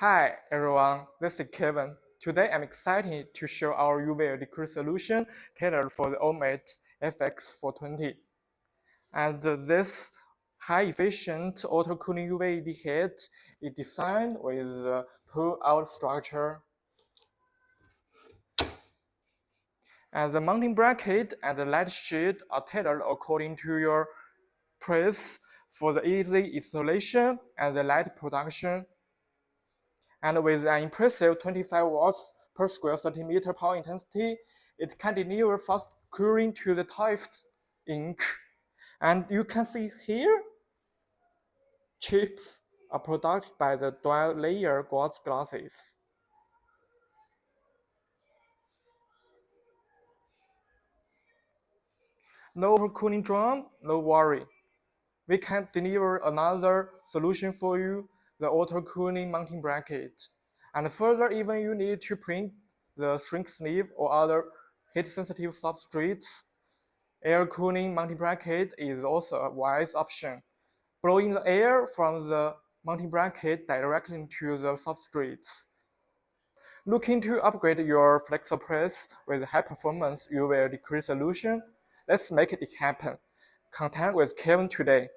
Hi everyone, this is Kevin. Today I'm excited to show our UV liquid solution tailored for the Omet FX 420. And this high-efficient auto-cooling UV heat is designed with a pull-out structure. And the mounting bracket and the light sheet are tailored according to your preference for the easy installation and the light production. And with an impressive 25 watts per square centimeter power intensity, it can deliver fast cooling to the toughest ink. And you can see here, chips are produced by the dual-layer quartz glasses. No cooling drum, no worry. We can deliver another solution for you, the auto-cooling mounting bracket. And further, even you need to print the shrink sleeve or other heat-sensitive substrates, air cooling mounting bracket is also a wise option, blowing the air from the mounting bracket directly into the substrates. Looking to upgrade your Flexo press with high-performance UV liquid solution? Let's make it happen. Contact with Kevin today.